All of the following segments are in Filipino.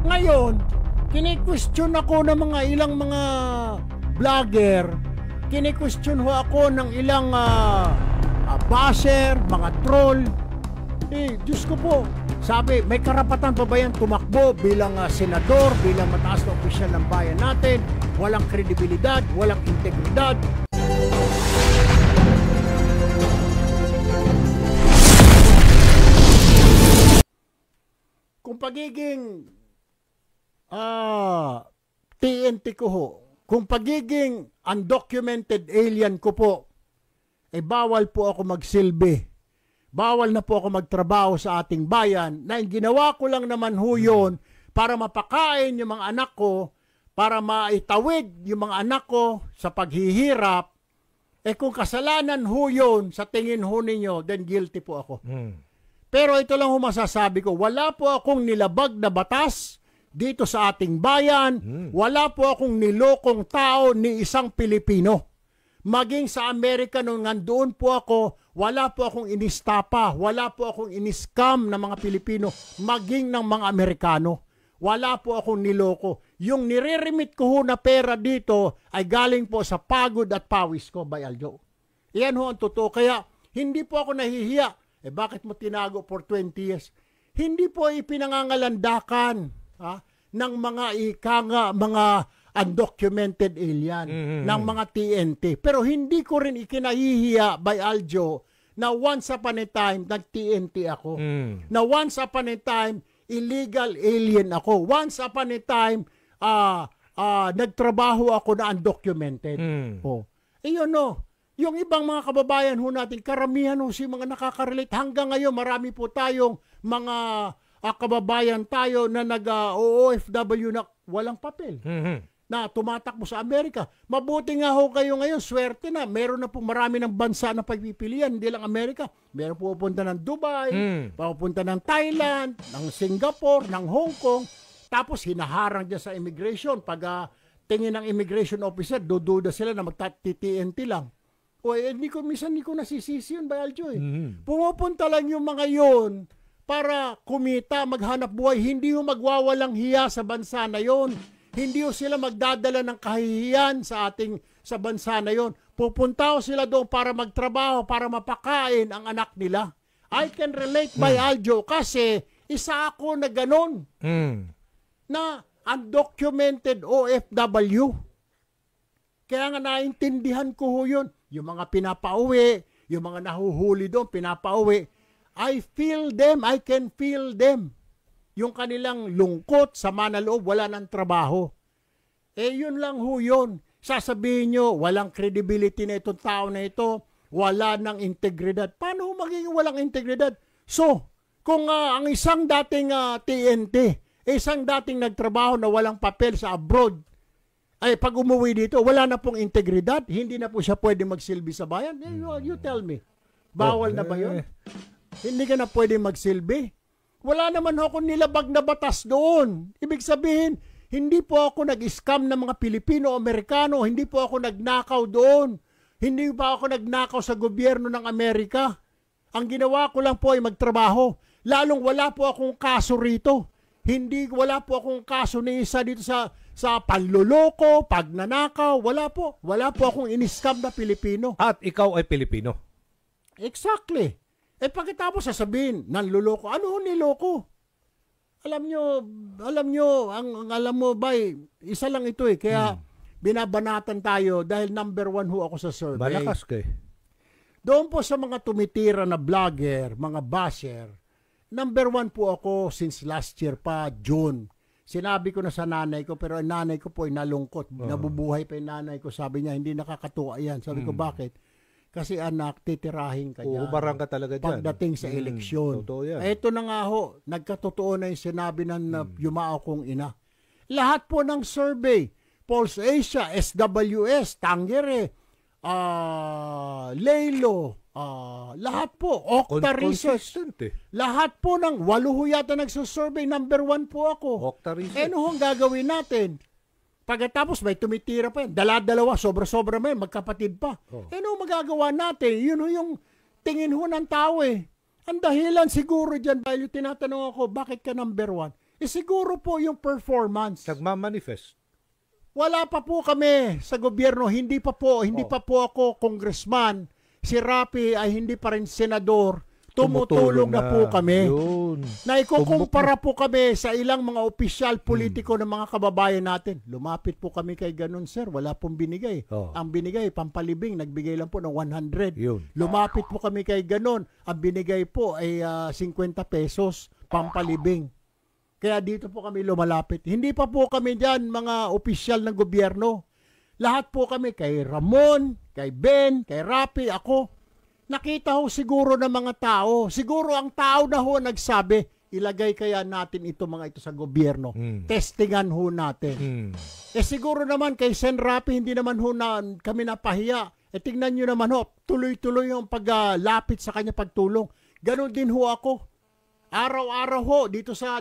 Ngayon, kini-question ako ng mga ilang mga vlogger, kini-question ho ako ng ilang basher, mga troll. Diyos ko po, sabi, may karapatan pa ba yan tumakbo bilang senador, bilang mataas na opisyal ng bayan natin? Walang kredibilidad, walang integridad. Kung pagiging TNT ko ho, kung pagiging undocumented alien ko po, bawal po ako magsilbi. Bawal na po ako magtrabaho sa ating bayan, na ginawa ko lang naman ho yun para mapakain yung mga anak ko, para maitawid yung mga anak ko sa paghihirap. Kung kasalanan ho yun sa tingin ho ninyo, then guilty po ako. Pero ito lang ho masasabi ko, wala po akong nilabag na batas dito sa ating bayan, wala po akong nilokong tao ni isang Pilipino. Maging sa Amerika nung nandoon po ako, wala po akong inistapa, wala po akong iniskam ng mga Pilipino, maging ng mga Amerikano. Wala po akong niloko. Yung nire-remit ko ho na pera dito ay galing po sa pagod at pawis ko, by Aljo. Iyan ho ang totoo. Kaya hindi po ako nahihiya. Bakit mo tinago for 20 years? Hindi po ipinangangalandakan ng mga mga undocumented alien, ng mga TNT. Pero hindi ko rin ikinahihiya, by Aljo, na once upon a time, nag-TNT ako. Na once upon a time, illegal alien ako. Once upon a time, nagtrabaho ako na undocumented. Iyon no. Yung ibang mga kababayan ho natin, karamihan ho si mga nakaka-relate. Hanggang ngayon, marami po tayong mga kababayan tayo na nag-OFW na walang papel. Na tumatakbo sa Amerika. Mabuti nga ho kayo ngayon, swerte na. Meron na po marami ng bansa na pagpipilian, hindi lang Amerika. Meron po pupunta ng Dubai, pupunta ng Thailand, ng Singapore, ng Hong Kong. Tapos hinaharang dyan sa immigration. Pag tingin ng immigration officer, dududa sila na magta-TNT lang. Minsan hindi ko nasisisi yun, Bayaljo. Pumupunta lang yung mga yun para kumita, maghanap buhay. Hindi yung magwawalang hiya sa bansa na yun. Hindi ho sila magdadala ng kahihiyan sa bansa na yon. Pupunta ho sila doon para magtrabaho, para mapakain ang anak nila. I can relate, by Aljo, kasi isa ako na ganon. Na undocumented OFW. Kaya nga naintindihan ko ho yun. Yung mga pinapauwi, yung mga nahuhuli doon, pinapauwi. I feel them, I can feel them. Yung kanilang lungkot, sama na loob, wala ng trabaho. Yun lang ho yun. Sasabihin nyo, walang credibility na itong tao na ito, wala ng integridad. Paano ho magiging walang integridad? So, kung ang isang dating TNT, isang dating nagtrabaho na walang papel sa abroad, ay pag umuwi dito, wala na pong integridad, hindi na po siya pwede magsilbi sa bayan. You tell me. Bawal na ba yun? Hindi ka na pwede magsilbi? Wala naman ako nilabag na batas doon. Ibig sabihin, hindi po ako nag-scam ng mga Pilipino-Amerikano. Hindi po ako nagnakaw doon. Hindi pa ako nagnakaw sa gobyerno ng Amerika. Ang ginawa ko lang po ay magtrabaho. Lalong wala po akong kaso rito. Wala po akong kaso ni isa dito sa panloloko, pagnanakaw. Wala po. Wala po akong in-scam na Pilipino. At ikaw ay Pilipino. Exactly. Pagkatapos sasabihin, nanluloko. Ano niloko? Alam nyo, alam mo ba, isa lang ito Kaya binabanatan tayo dahil number 1 ho ako sa survey. Malakas ka Doon po sa mga tumitira na vlogger, mga basher, number 1 po ako since last year pa, June. Sinabi ko na sa nanay ko, pero ang nanay ko po ay nalungkot. Nabubuhay pa yung nanay ko. Sabi niya, hindi nakakatuwa yan. Sabi ko, bakit? Kasi anak, titirahin ka dyan. Uubarang ka talaga dyan. Pagdating sa eleksyon. Ito na nga ho, nagkatotoo na yung sinabi ng yumao kong ina. Lahat po ng survey, Pulse Asia, SWS, Tangere, Lelo, lahat po, Okta Research. Lahat po ng 8 yata nagsusurvey, number 1 po ako. Okta Research. Ano hong gagawin natin? Pagkatapos may tumitira pa yan. Dala-dalawa, sobra-sobra may magkapatid pa. Ano magagawa natin? Yun yung tingin ho ng tao Ang dahilan siguro dyan, dahil yung tinatanong ako, bakit ka number 1? siguro po yung performance. Nagmamanifest. Wala pa po kami sa gobyerno, hindi pa po ako congressman. Si Rapi ay hindi pa rin senador. Tumutulong na po kami. Yun. Na ikukumpara po kami sa ilang mga opisyal politiko ng mga kababayan natin. Lumapit po kami kay ganun, sir. Wala pong binigay. Ang binigay, pampalibing, nagbigay lang po ng 100. Yun. Lumapit po kami kay ganun. Ang binigay po ay 50 pesos, pampalibing. Kaya dito po kami lumalapit. Hindi pa po kami dyan, mga opisyal ng gobyerno. Lahat po kami kay Ramon, kay Ben, kay Rapi, ako. Nakita ho siguro ng mga tao. Siguro ang tao na ho nagsabi, ilagay kaya natin mga ito sa gobyerno. Testingan ho natin. Siguro naman kay Sen Rapi, hindi naman ho kami napahiya. Tingnan nyo naman ho, tuloy-tuloy yung paglapit sa kanya pagtulong. Ganon din ho ako. Araw-araw ho, dito sa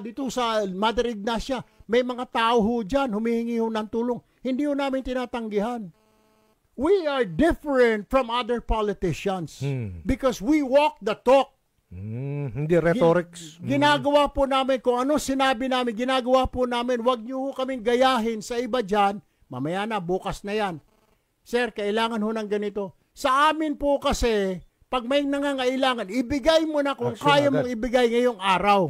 Mother Ignacia, may mga tao ho dyan, humihingi ho ng tulong. Hindi ho namin tinatanggihan. We are different from other politicians because we walk the talk. Hindi rhetorics. Ginagawa po namin kung ano sinabi namin, ginagawa po namin. Huwag niyo ho kaming gayahin sa iba dyan. Mamaya na, bukas na yan. Sir, kailangan ho ng ganito. Sa amin po kasi, pag may nangangailangan, ibigay mo na kung kaya mong ibigay ngayong araw.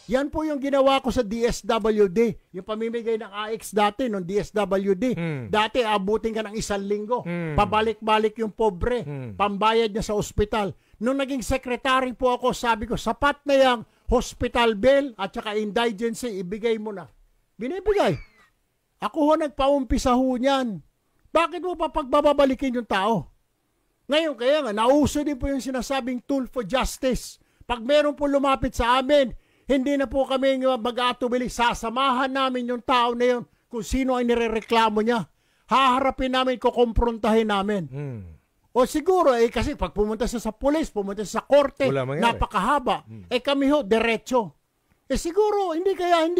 Yan po yung ginawa ko sa DSWD. Yung pamimigay ng AX dati, nung DSWD. Dati, abutin ka ng 1 linggo. Pabalik-balik yung pobre. Pambayad niya sa ospital. Nung naging secretary po ako, sabi ko, sapat na yung hospital bill at saka indigency, ibigay mo na. Binibigay. Ako ho, nagpaumpisa ho niyan. Bakit mo pa pagbababalikin yung tao? Ngayon, kaya nga, nauso din po yung sinasabing tool for justice. Pag meron po lumapit sa amin, hindi na po kami mag-atubili. Sasamahan namin yung tao na yun kung sino ay nirereklamo niya. Haharapin namin, kukomprontahin namin. O siguro, kasi pag pumunta siya sa pulis, pumunta siya sa korte, napakahaba. Kami ho, diretso. Siguro, hindi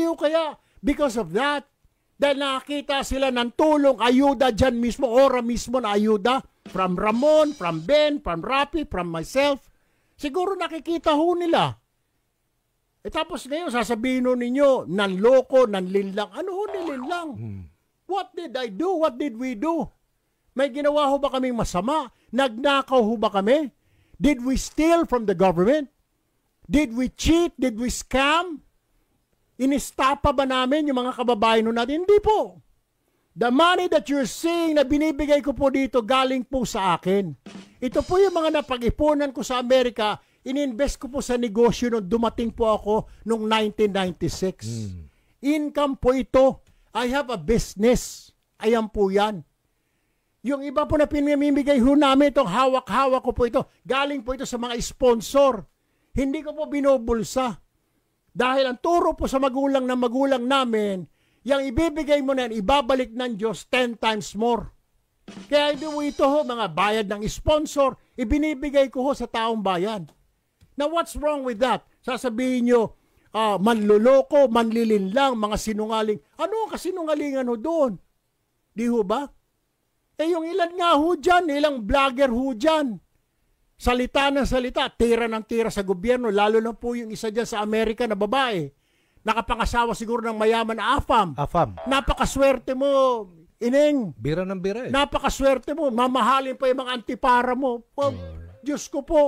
ho kaya. Because of that, dahil nakakita sila ng tulong, ayuda dyan mismo, ora mismo na ayuda, from Ramon, from Ben, from Rapi, from myself. Siguro nakikita ho nila. Tapos ngayon, sasabihin ho ninyo, nanloko, nanlinlang. Ano ho nilinlang? What did I do? What did we do? May ginawa ho ba kaming masama? Nagnakaw ho ba kami? Did we steal from the government? Did we cheat? Did we scam? Inistapa ba namin yung mga kababayan ho natin? Hindi po. The money that you're seeing na binibigay ko po dito, galing po sa akin. Ito po yung mga napag-ipunan ko sa Amerika. Ininvest ko po sa negosyo nung dumating po ako noong 1996. Income po ito. I have a business. Ayan po yan. Yung iba po na pinamimigay ho namin, itong hawak-hawak ko po ito. Galing po ito sa mga sponsor. Hindi ko po binubulsa. Dahil ang turo po sa magulang namin, yung ibibigay mo na yan, ibabalik ng Diyos 10 times more. Kaya ito ho, mga bayad ng sponsor, ibinibigay ko ho sa taong bayan. Now, what's wrong with that? Sasabihin nyo, manluloko, manlilinlang, mga sinungaling. Ano ang kasinungalingan ho doon? Di ho ba? Yung ilan nga ho dyan, ilang vlogger ho dyan. Salita ng salita, tira ng tira sa gobyerno, lalo na po yung isa dyan sa Amerika na babae. Nakapangasawa siguro ng mayaman na AFAM. Napakaswerte mo, Ining. Bira ng bira eh. Napakaswerte mo, mamahalin pa yung mga antipara mo. Diyos ko po.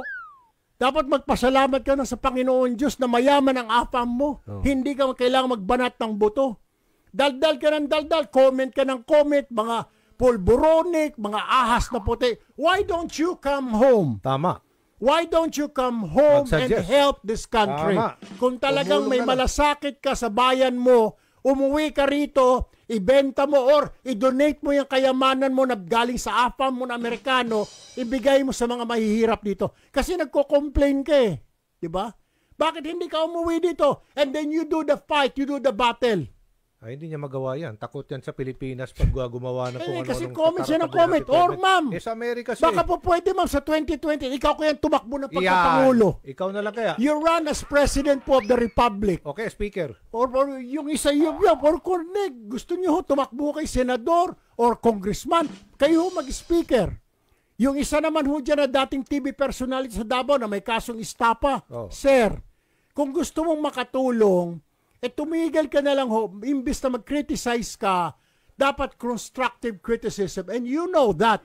Dapat magpasalamat ka na sa Panginoon Diyos na mayaman ang AFAM mo. Hindi ka kailangang magbanat ng buto. Daldal ka ng daldal, comment ka ng comment, mga pulburonic, mga ahas na puti. Why don't you come home? Tama. Why don't you come home and help this country? Tama. Kung talagang may malasakit ka sa bayan mo, umuwi ka rito, ibenta mo or i-donate mo yung kayamanan mo na galing sa AFAM mo na Amerikano, ibigay mo sa mga mahihirap dito. Kasi nagko-complain ka eh. Diba? Bakit hindi ka umuwi dito? And then you do the fight, you do the battle. Ay, hindi niya magawa yan. Takot yan sa Pilipinas pag gumawa na kung ano. Kasi comment siya ng comment. Or ma'am, sa Amerika siya. Baka po pwede ma'am sa 2020, ikaw kaya tumakbo na pagkapangulo. Ikaw na lang kaya. You run as President po of the Republic. Okay, Speaker. Or yung isa yung or Corneg, gusto niyo ho tumakbo kay Senador or Congressman, kayo ho mag-Speaker. Yung isa naman ho dyan na dating TV personality sa Davao na may kasong istapa. Sir, kung gusto mong makatulong, tumigil ka na lang ho, imbis na mag-criticize ka, dapat constructive criticism. And you know that.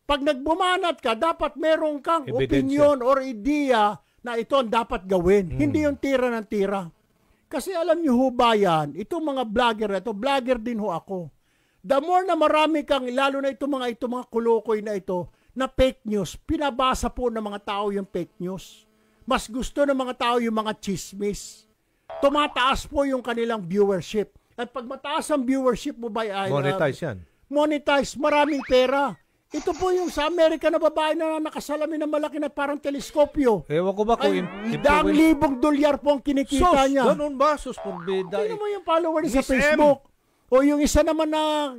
Pag nagbumanat ka, dapat meron kang opinion or idea na ito ang dapat gawin. Hindi yung tira ng tira. Kasi alam niyo ho ba yan, itong mga vlogger, vlogger din ho ako. The more na marami kang, lalo na itong mga kulukoy na ito, na fake news, pinabasa po ng mga tao yung fake news. Mas gusto ng mga tao yung mga chismis. Tumataas po yung kanilang viewership. At pag mataas ang viewership mo ba ay... Monetize yan. Monetize, maraming pera. Ito po yung sa Amerika na babae na nakasalamin ng malaki na parang teleskopyo. Ewan ko ba kung... $1,000 po ang kinikita niya. Ganun ba? Sus, porbida. Tingnan mo yung follower sa Facebook. O yung isa naman na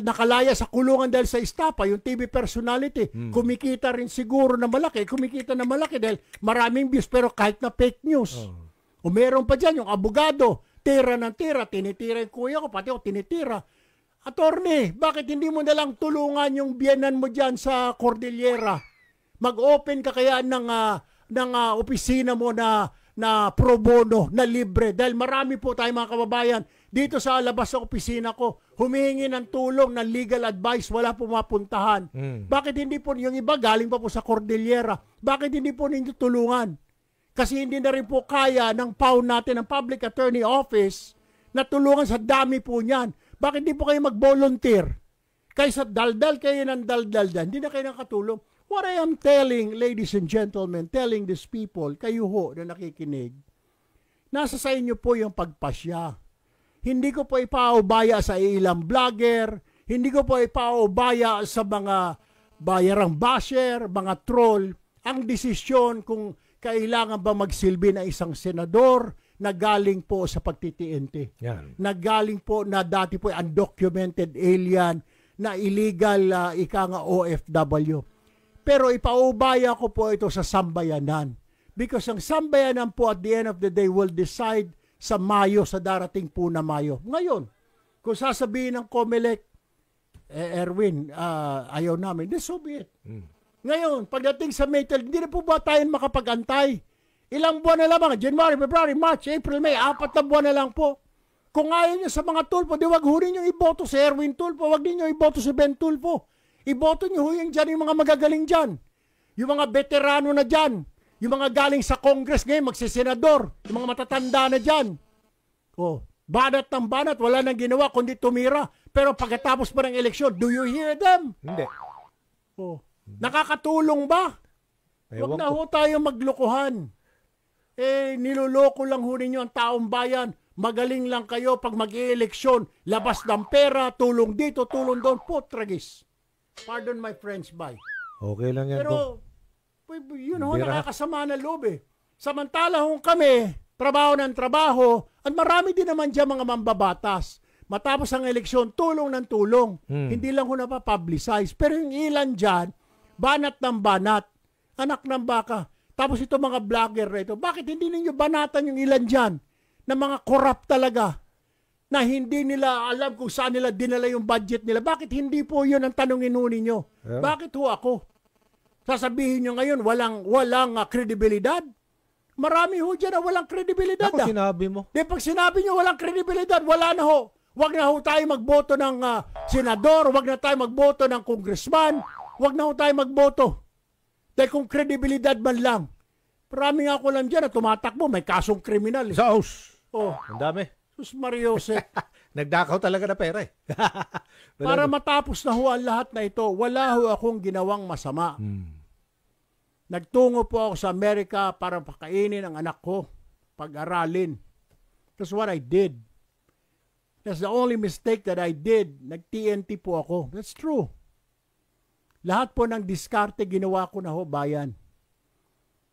nakalaya sa kulungan dahil sa estapa, yung TV personality, kumikita rin siguro na malaki. Kumikita na malaki dahil maraming views pero kahit na fake news. O meron pa dyan yung abogado, tira ng tira, tinitira yung kuya ko, pati ako tinitira. Attorney, bakit hindi mo nalang tulungan yung biyenan mo dyan sa Cordillera? Mag-open ka kaya ng opisina mo na pro bono, na libre. Dahil marami po tayo mga kababayan, dito sa labas sa opisina ko, humihingi ng tulong, ng legal advice, wala po mapuntahan. Bakit hindi po, yung iba galing pa po sa Cordillera, bakit hindi po ninyo tulungan? Kasi hindi na rin po kaya ng PAO natin, ng Public Attorney Office, na tulungan sa dami po niyan. Bakit di po kayo mag-volunteer? Kaysa daldal kayo ng daldal dyan, hindi na kayo nakatulong. What I am telling, ladies and gentlemen, telling these people, kayo ho na nakikinig, nasa sa inyo po yung pagpasya. Hindi ko po ipaubaya sa ilang vlogger, hindi ko po ipaubaya sa mga bayarang basher, mga troll, ang desisyon kung kailangan ba magsilbi na isang senador, na galing po sa pagtitiente. Na galing po na dati po undocumented alien, na illegal ika nga OFW. Pero ipaubaya ko po ito sa sambayanan. Because ang sambayanan po at the end of the day will decide sa Mayo, sa darating po na Mayo. Ngayon, kung sasabihin ng COMELEC, Erwin, ayaw namin, then so be it. Ngayon, pagdating sa May 12, hindi na po ba tayo makapag-antay? Ilang buwan na lamang, January, February, March, April, May, 4 na buwan na lang po. Kung ayaw nyo sa mga Tulfo, di wag hurin nyo iboto si Erwin Tulfo, wag ninyo iboto si Ben Tulfo. Iboto nyo huyang dyan yung mga magagaling dyan. Yung mga veterano na dyan. Yung mga galing sa Congress ngayon, magsisenador. Yung mga matatanda na dyan. Banat ng banat, wala nang ginawa kundi tumira. Pero pagkatapos pa ng eleksyon, do you hear them? Hindi. Nakakatulong ba? Wag na ho tayo maglokohan. Niloloko lang ho ninyo ang taong bayan. Magaling lang kayo pag mag-i-eleksyon. Labas ng pera, tulong dito, tulong doon. Tragis. Pardon my French, bye. Okay lang yan. Pero, yun ho, nakakasama na loob eh. Samantala ho kami, trabaho ng trabaho, at marami din naman dyan mga mambabatas. Matapos ang eleksyon, tulong ng tulong. Hindi lang ho napapublicize. Pero yung ilan dyan, banat ng banat. Anak ng baka. Tapos ito mga vlogger na ito, bakit hindi ninyo banatan yung ilan dyan na mga corrupt talaga na hindi nila alam kung saan nila dinala yung budget nila? Bakit hindi po yun ang tanongin ho ninyo? Yeah. Bakit ho ako? Sasabihin nyo ngayon walang kredibilidad? Marami ho dyan na walang kredibilidad. Ako sinabi mo. Pag sinabi nyo walang kredibilidad, wala na ho. Wag na ho tayo magboto ng senador, wag na tayo magboto ng congressman, wag na ho tayo magboto. Dahil kung kredibilidad man lang, marami nga ko lang dyan na tumatakbo, may kasong kriminal. Sa house. Ang dami. Sus Mariosep. Nagdakaw talaga na pera eh. Para matapos na ho ang lahat na ito, wala ho akong ginawang masama. Nagtungo po ako sa Amerika para pakainin ang anak ko, pag-aralin. That's what I did. That's the only mistake that I did. Nag-TNT po ako. That's true. Lahat po ng diskarte ginawa ko na ho, bayan.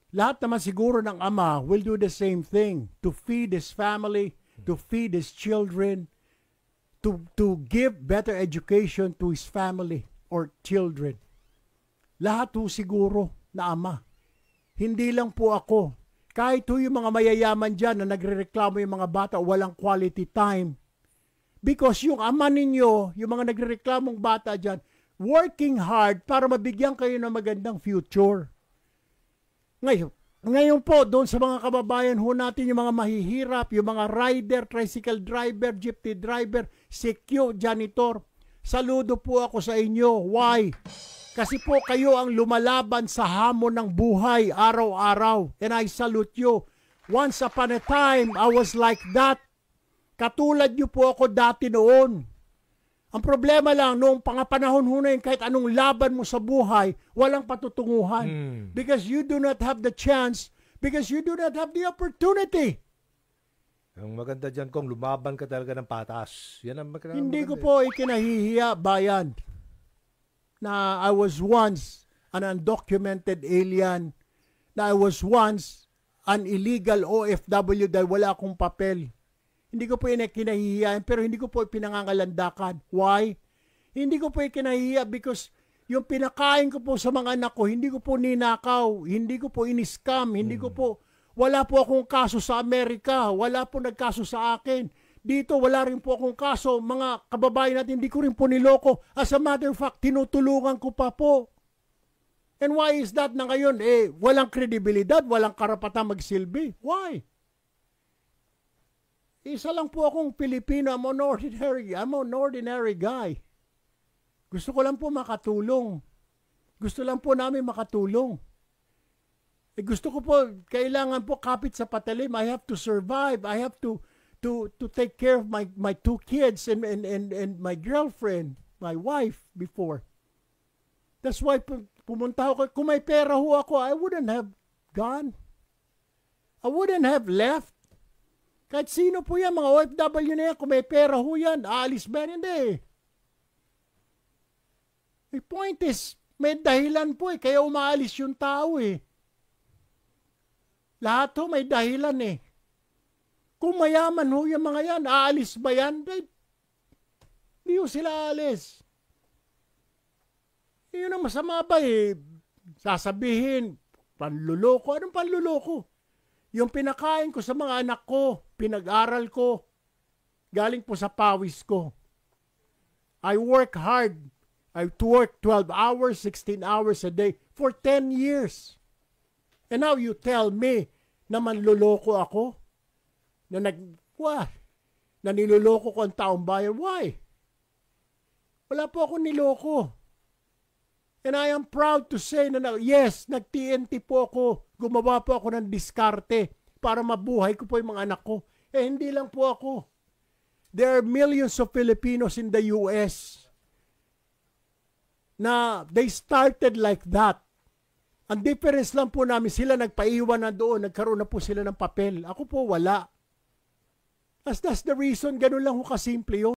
Lahat naman siguro ng ama will do the same thing to feed his family, to feed his children, to give better education to his family or children. Lahat po siguro na ama. Hindi lang po ako. Kahit po yung mga mayayaman dyan na nagrereklamo yung mga bata walang quality time. Because yung ama ninyo, yung mga nagrereklamong bata dyan, working hard para mabigyan kayo ng magandang future. Ngayon, Ngayon po, doon sa mga kababayan ho natin, yung mga mahihirap, yung mga rider, tricycle driver, jeepney driver, CQ, janitor, saludo po ako sa inyo. Why? Kasi po kayo ang lumalaban sa hamon ng buhay araw-araw. And I salute you. Once upon a time, I was like that. Katulad nyo po ako dati noon. Ang problema lang, noong pangapanahon ho na yun, kahit anong laban mo sa buhay, walang patutunguhan. Because you do not have the chance, because you do not have the opportunity. Ang maganda dyan kung lumaban ka talaga ng patas. Yan ang maganda. Hindi ko po ikinahihiya, bayan, na I was once an undocumented alien, na I was once an illegal OFW dahil wala akong papel. Hindi ko po kinahihiyan, pero hindi ko po pinangangalandakan. Why? Hindi ko po kinahihiya because yung pinakain ko po sa mga anak ko, hindi ko po ninakaw, hindi ko po iniskam, hindi ko po, wala po akong kaso sa Amerika, wala po nagkaso sa akin. Dito, wala rin po akong kaso. Mga kababayan natin, hindi ko rin po niloko. As a matter of fact, tinutulungan ko pa po. And why is that na ngayon? Walang kredibilidad, walang karapatan magsilbi. Why? Isa lang po akong Pilipino. I'm an ordinary guy. Gusto ko lang po makatulong. Gusto lang po namin makatulong. Gusto ko po, kailangan po kapit sa patalim. I have to survive. I have to take care of my two kids and my girlfriend, my wife before. That's why pumunta ako. Kung may pera ho ako, I wouldn't have gone. I wouldn't have left. Kahit sino po yan, mga OFW na yan, kung may pera ho yan, aalis ba? Hindi. The point is, may dahilan po kaya umaalis yung tao Lahat ho may dahilan Kung mayaman ho yung mga yan, aalis ba yan? Hindi ho sila aalis. Yun ang masama ba Sasabihin, panluloko. Anong panluloko? Yung pinakain ko sa mga anak ko, pinag-aral ko, galing po sa pawis ko. I work hard. I work 12 hours, 16 hours a day for 10 years. And now you tell me na manluloko ako? Na niloloko ko ang taong bayan. Why? Wala po ako niloko. And I am proud to say na yes, nag-TNT po ako. Gumawa po ako ng diskarte para mabuhay ko po yung mga anak ko. Hindi lang po ako. There are millions of Filipinos in the US na they started like that. Ang difference lang po namin, sila nagpaiwan na doon, nagkaroon na po sila ng papel. Ako po wala. That's the reason, ganun lang ho kasimple yun.